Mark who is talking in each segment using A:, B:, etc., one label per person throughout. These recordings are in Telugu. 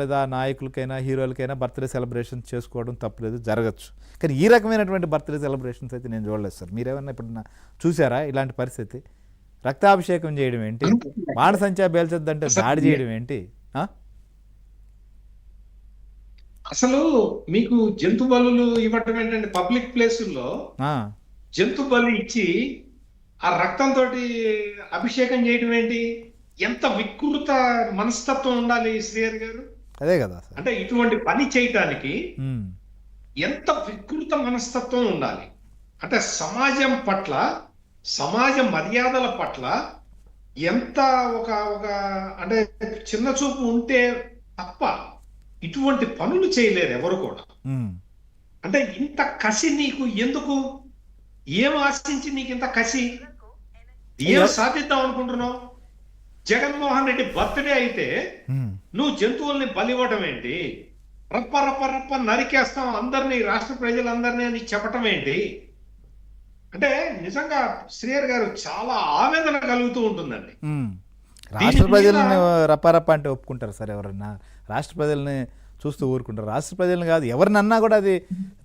A: లేదా నాయకులకైనా హీరోలకైనా బర్త్డే సెలబ్రేషన్ చేసుకోవడం తప్పలేదు, జరగచ్చు. కానీ ఈ రకమైనటువంటి బర్త్డే సెలబ్రేషన్స్ అయితే నేను చూడలేదు సార్. మీరేమన్నా ఇప్పుడు చూసారా ఇలాంటి పరిస్థితి? రక్తాభిషేకం చేయడం ఏంటి, బాణసంచా పేల్చొద్దంటే దాడి చేయడం ఏంటి?
B: అసలు మీకు జంతు బలులు ఇవ్వటం ఏంటంటే పబ్లిక్ ప్లేసుల్లో జంతు బలి ఇచ్చి ఆ రక్తంతో అభిషేకం చేయడం ఏంటి? ఎంత వికృత మనస్తత్వం ఉండాలి శ్రీహరి గారు.
A: అదే కదా,
B: అంటే ఇటువంటి పని చేయటానికి ఎంత వికృత మనస్తత్వం ఉండాలి. అంటే సమాజం పట్ల, సమాజ మర్యాదల పట్ల ఎంత ఒక ఒక అంటే చిన్న చూపు ఉంటే తప్ప ఇటువంటి పనులు చేయలేరు ఎవరు కూడా. అంటే ఇంత కసి నీకు ఎందుకు? ఏం ఆశించి నీకు ఇంత కసి? ఏం సాధిద్దాం అనుకుంటున్నావు? జగన్మోహన్ రెడ్డి బర్త్డే అయితే నువ్వు జంతువుల్ని బలివ్వటం ఏంటి? రప్ప రప్ప రప్ప నరికేస్తాం అందరినీ, రాష్ట్ర ప్రజలందరినీ అని చెప్పటం ఏంటి? అంటే నిజంగా శ్రీహరి గారు చాలా ఆవేదన కలుగుతూ ఉంటుందండి.
A: రాష్ట్ర ప్రజల్ని రప్పారప్ప అంటే ఒప్పుకుంటారు సార్ ఎవరన్నా? రాష్ట్ర ప్రజల్ని చూస్తూ ఊరుకుంటారు? రాష్ట్ర ప్రజల్ని కాదు, ఎవరినన్నా కూడా అది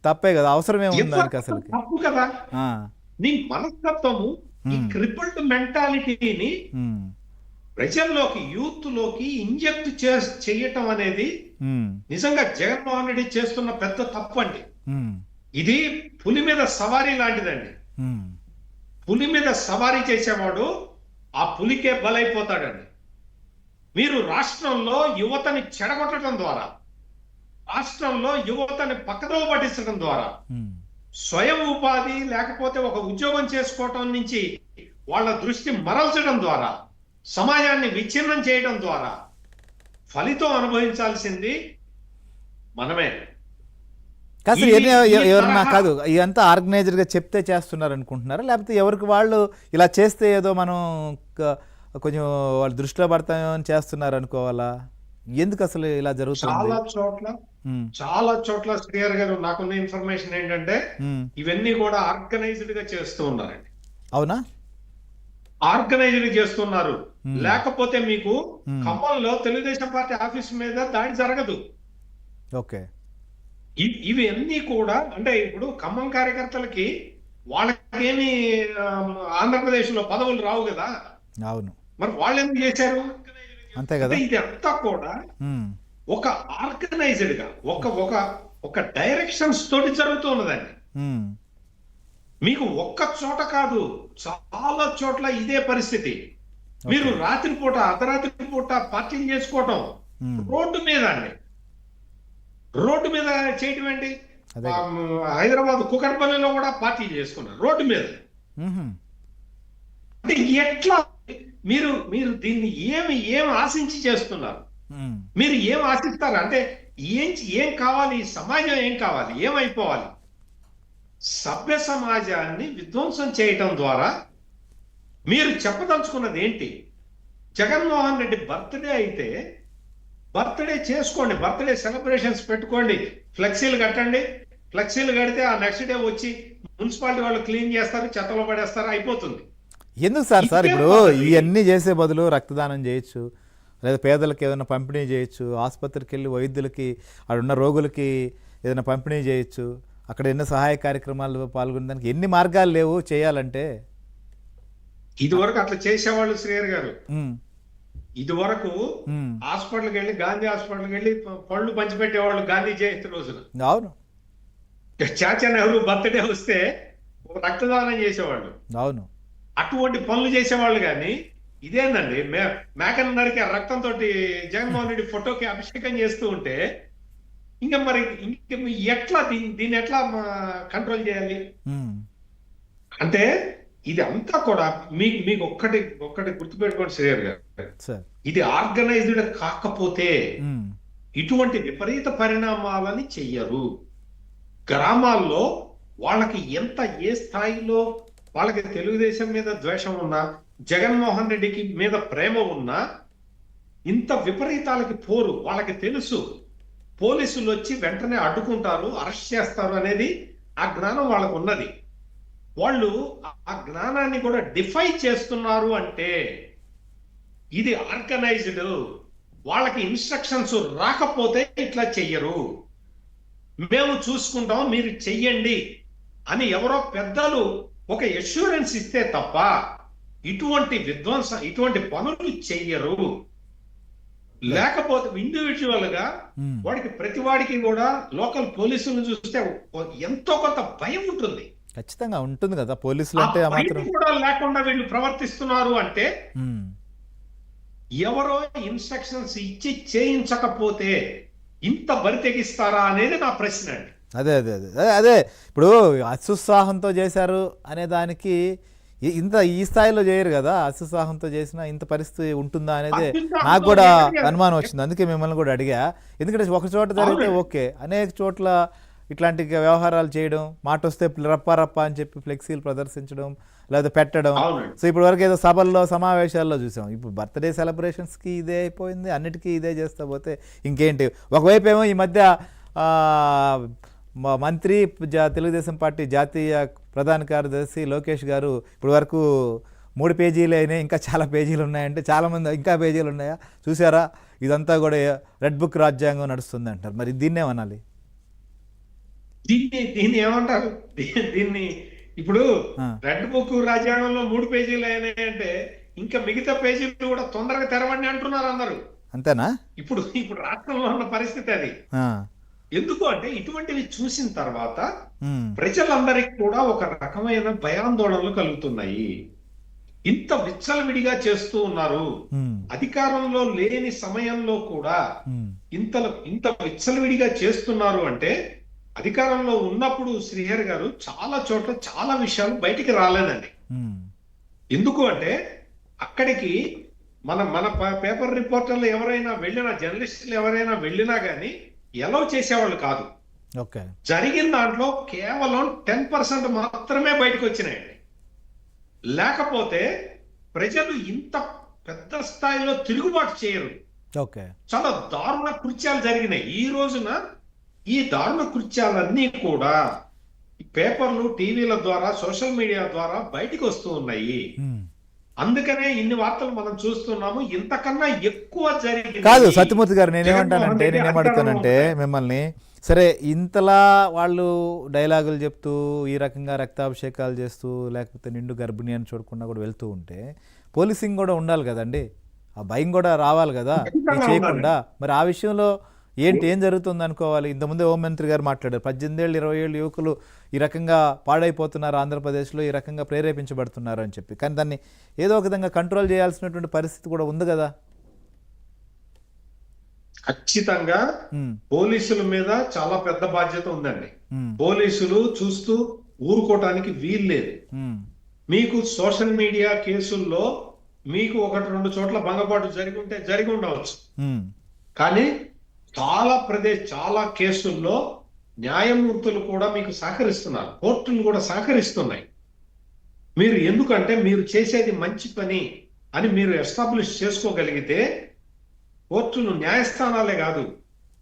A: తప్పే కదా, అవసరమే ఉంది దానికి అసలు.
B: తప్పు కదా. నీ మనస్తత్వము, ఈ క్రిపుల్డ్ మెంటాలిటీని ప్రజల్లోకి, యూత్ లోకి ఇంజెక్ట్ చేయటం అనేది నిజంగా జగన్మోహన్ రెడ్డి చేస్తున్న పెద్ద తప్పు అండి. ఇది పులి మీద సవారీ లాంటిదండి. పులి మీద సవారీ చేసేవాడు ఆ పులికే బలైపోతాడండి. మీరు రాష్ట్రంలో యువతని చెడగొట్టడం ద్వారా, రాష్ట్రంలో యువతని పక్కదోవ పట్టించడం ద్వారా, స్వయం ఉపాధి లేకపోతే ఒక ఉద్యోగం చేసుకోవటం నుంచి వాళ్ళ దృష్టి మరల్చడం ద్వారా, సమాజాన్ని విచ్ఛిన్నం చేయడం ద్వారా ఫలితం అనుభవించాల్సింది మనమే.
A: కాదు ఎవరన్నా కాదు, ఇదంతా ఆర్గనైజర్ గా చెప్తే చేస్తున్నారు అనుకుంటున్నారా, లేకపోతే ఎవరికి వాళ్ళు ఇలా చేస్తే ఏదో మనం కొంచెం వాళ్ళు దృష్టిలో పడతామని చేస్తున్నారు అనుకోవాలా? ఎందుకు అసలు ఇలా జరుగుతుంది?
B: చాలా చోట్ల శ్రీహరి గారు నాకున్న ఇన్ఫర్మేషన్ ఏంటంటే ఇవన్నీ కూడా ఆర్గనైజ్డ్ గా చేస్తూ ఉన్నారండి.
A: అవునా?
B: ఆర్గనైజ్డ్ చేస్తున్నారు. లేకపోతే మీకు ఖమ్మంలో తెలుగుదేశం పార్టీ ఆఫీస్ మీద దాడి జరగదు.
A: ఓకే,
B: ఇవి అన్ని కూడా అంటే ఇప్పుడు ఖమ్మం కార్యకర్తలకి వాళ్ళకేమి ఆంధ్రప్రదేశ్ లో పదవులు రావు కదా.
A: అవును,
B: మరి వాళ్ళు ఎందుకు చేశారు?
A: అంతే కదా.
B: ఇది అంతా కూడా ఒక ఆర్గనైజ్డ్ గా ఒక డైరెక్షన్స్ తోటి జరుగుతున్నదండి. మీకు ఒక్క చోట కాదు, చాలా చోట్ల ఇదే పరిస్థితి. మీరు రాత్రిపూట, అర్ధరాత్రి పూట పార్టీలు చేసుకోవటం రోడ్డు మీద అండి. రోడ్డు మీద చేయటం ఏంటి? హైదరాబాద్ కుకట్పల్లిలో కూడా పార్టీలు చేసుకున్నారు రోడ్డు మీద. అంటే ఎట్లా మీరు దీన్ని ఏమి ఆశించి చేస్తున్నారు? మీరు ఏం ఆశిస్తారు? అంటే ఏం కావాలి? సమాజం ఏం కావాలి? ఏమైపోవాలి? సభ్య సమాజాన్ని విధ్వంసం చేయటం ద్వారా మీరు చెప్పదలుచుకున్నది ఏంటి? జగన్మోహన్ రెడ్డి బర్త్డే అయితే బర్త్డే చేసుకోండి, బర్త్డే సెలబ్రేషన్స్ పెట్టుకోండి, ఫ్లెక్సీలు కట్టండి. ఫ్లెక్సీలు కడితే ఆ నెక్స్ట్ డే వచ్చి మున్సిపాలిటీ వాళ్ళు క్లీన్ చేస్తారు, చెత్తలో పడేస్తారు, అయిపోతుంది.
A: ఎందుకు సార్ ఇప్పుడు ఇవన్నీ చేసే బదులు రక్తదానం చేయొచ్చు, లేదా పేదలకు ఏదైనా పంపిణీ చేయొచ్చు, ఆసుపత్రికి వెళ్ళి వైద్యులకి, అక్కడున్న రోగులకి ఏదైనా పంపిణీ చేయొచ్చు, అక్కడ ఎన్నో సహాయ కార్యక్రమాలు పాల్గొనడానికి ఎన్ని మార్గాలు లేవు చేయాలంటే?
B: ఇదివరకు అట్లా చేసేవాళ్ళు శ్రీహరి గారు. ఇదివరకు హాస్పిటల్కి వెళ్ళి, గాంధీ హాస్పిటల్కి వెళ్ళి పళ్ళు పంచిపెట్టేవాళ్ళు గాంధీ జయంతి రోజున.
A: అవును,
B: చాచా నెహ్రూ బర్త్డే వస్తే రక్తదానం చేసేవాళ్ళు.
A: అవును,
B: అటువంటి పనులు చేసేవాళ్ళు. కానీ ఇదేందండి, మేకన్ నరికి రక్తంతో జగన్మోహన్ రెడ్డి ఫోటోకి అభిషేకం చేస్తూ ఉంటే ఇంకా మరి ఎట్లా దీన్ని ఎట్లా కంట్రోల్ చేయాలి? అంటే ఇది అంతా కూడా మీకు ఒక్కటి గుర్తుపెట్టుకోండి శ్రీహరి గారు, ఇది ఆర్గనైజ్డ్ కాకపోతే ఇటువంటి విపరీత పరిణామాలని చెయ్యరు. గ్రామాల్లో వాళ్ళకి ఏ స్థాయిలో వాళ్ళకి తెలుగుదేశం మీద ద్వేషం ఉన్నా, జగన్మోహన్ రెడ్డికి మీద ప్రేమ ఉన్నా ఇంత విపరీతాలకి పోరు. వాళ్ళకి తెలుసు పోలీసులు వచ్చి వెంటనే అడ్డుకుంటారు, అరెస్ట్ చేస్తారు అనేది ఆ జ్ఞానం వాళ్ళకు ఉన్నది. వాళ్ళు ఆ జ్ఞానాన్ని కూడా డిఫై చేస్తున్నారు అంటే ఇది ఆర్గనైజ్డ్. వాళ్ళకి ఇన్స్ట్రక్షన్స్ రాకపోతే ఇట్లా చెయ్యరు, మేము చూసుకుంటాం మీరు చెయ్యండి అని ఎవరో పెద్దలు ఒక ఎష్యూరెన్స్ ఇస్తే తప్ప ఇటువంటి పనులు చెయ్యరు. లేకపోతే ఇండివిజువల్ గా వాడికి ప్రతి వాడికి కూడా లోకల్ పోలీసులను చూస్తే ఎంతో కొంత భయం ఉంటుంది.
A: ఖచ్చితంగా ఉంటుంది కదా, పోలీసులు అంటే
B: ఆ భయం కూడా లేకుండా వీళ్ళు ప్రవర్తిస్తున్నారు అంటే ఎవరో ఇన్స్ట్రక్షన్స్ ఇచ్చి చేయించకపోతే ఇంత బరి తెగిస్తారా అనేది నా ప్రశ్న అండి.
A: అదే అదే అదే అదే అదే ఇప్పుడు అత్యుత్సాహంతో చేశారు అనే దానికి ఇంత ఈ స్థాయిలో చేయరు కదా, అత్యుత్సాహంతో చేసిన ఇంత పరిస్థితి ఉంటుందా అనేది నాకు కూడా అనుమానం వచ్చింది. అందుకే మిమ్మల్ని కూడా అడిగా. ఎందుకంటే ఒక చోట జరిగితే ఓకే, అనేక చోట్ల ఇట్లాంటి వ్యవహారాలు చేయడం, మాట వస్తే రప్ప అని చెప్పి ఫ్లెక్సీలు ప్రదర్శించడం లేదా పెట్టడం. సో ఇప్పటి వరకు ఏదో సభల్లో సమావేశాల్లో చూసాం. ఇప్పుడు బర్త్డే సెలబ్రేషన్స్కి ఇదే అయిపోయింది, అన్నిటికీ ఇదే చేస్తా పోతే ఇంకేంటి. ఒకవైపు ఏమో ఈ మధ్య మంత్రి తెలుగుదేశం పార్టీ జాతీయ ప్రధాన కార్యదర్శి లోకేష్ గారు ఇప్పటి వరకు 3 పేజీలు అయినాయి, ఇంకా చాలా పేజీలు ఉన్నాయంటే చాలామంది ఇంకా పేజీలు ఉన్నాయా చూసారా, ఇదంతా కూడా రెడ్ బుక్ రాజ్యాంగం నడుస్తుంది అంటారు. మరి దీన్నేమనాలి?
B: దీన్ని ఏమంటారు? దీన్ని ఇప్పుడు రెడ్ బుక్ రాజ్యాంగంలో 3 పేజీలు అయినాయంటే ఇంకా మిగతా పేజీలు కూడా తొందరగా తెరవండి అంటున్నారు అందరూ.
A: అంతేనా?
B: ఇప్పుడు రాష్ట్రంలో ఉన్న పరిస్థితి అది. ఎందుకు అంటే ఇటువంటివి చూసిన తర్వాత ప్రజలందరికీ కూడా ఒక రకమైన భయాందోళనలు కలుగుతున్నాయి. ఇంత విచ్చలవిడిగా చేస్తూ ఉన్నారు. అధికారంలో లేని సమయంలో కూడా ఇంత విచ్చలవిడిగా చేస్తున్నారు అంటే అధికారంలో ఉన్నప్పుడు శ్రీహరి గారు చాలా చోట్ల చాలా విషయాలు బయటికి రాలేదండి. ఎందుకు అంటే అక్కడికి మన పేపర్ రిపోర్టర్లు ఎవరైనా వెళ్ళినా, జర్నలిస్టులు ఎవరైనా వెళ్ళినా గానీ ఎలా చేసేవాళ్ళు కాదు. జరిగిన దాంట్లో కేవలం 10% మాత్రమే బయటకు వచ్చినాయండి. లేకపోతే ప్రజలు ఇంత పెద్ద స్థాయిలో తిరుగుబాటు చేయరు. చాలా దారుణ కృత్యాలు జరిగినాయి. ఈ రోజున ఈ దారుణ కృత్యాలన్నీ కూడా పేపర్లు, టీవీల ద్వారా, సోషల్ మీడియా ద్వారా బయటికి వస్తూ ఉన్నాయి. అందుకనే ఇన్ని వార్తలు మనం చూస్తున్నాము. ఇంతకన్నా ఎక్కువ జరిగింది
A: కాదు. సత్యమూర్తి గారు, నేనేమడుగుతానంటే మిమ్మల్ని, సరే ఇంతలా వాళ్ళు డైలాగులు చెప్తూ ఈ రకంగా రక్తాభిషేకాలు చేస్తూ లేకపోతే నిండు గర్భిణి అని చూడకుండా కూడా వెళ్తూ ఉంటే పోలీసింగ్ కూడా ఉండాలి కదండి, ఆ భయం కూడా రావాలి కదా చేయకుండా. మరి ఆ విషయంలో ఏం జరుగుతుంది అనుకోవాలి? ఇంతకుముందే హోంమంత్రి గారు మాట్లాడారు, 18 ఏళ్ళు 20 ఏళ్ళు యువకులు ఈ రకంగా పాడైపోతున్నారు ఆంధ్రప్రదేశ్లో, ఈ రకంగా ప్రేరేపించబడుతున్నారు అని చెప్పి. కానీ దాన్ని ఏదో ఒక విధంగా కంట్రోల్ చేయాల్సినటువంటి పరిస్థితి కూడా ఉంది కదా.
B: ఖచ్చితంగా పోలీసుల మీద చాలా పెద్ద బాధ్యత ఉందండి. పోలీసులు చూస్తూ ఊరుకోవటానికి వీల్లేదు. మీకు సోషల్ మీడియా కేసుల్లో మీకు 1-2 చోట్ల భంగపాటు జరిగి ఉండవచ్చు. కానీ చాలా కేసుల్లో న్యాయమూర్తులు కూడా మీకు సహకరిస్తున్నారు, కోర్టులు కూడా సహకరిస్తున్నాయి. మీరు ఎందుకంటే మీరు చేసేది మంచి పని అని మీరు ఎస్టాబ్లిష్ చేసుకోగలిగితే కోర్టులు, న్యాయస్థానాలే కాదు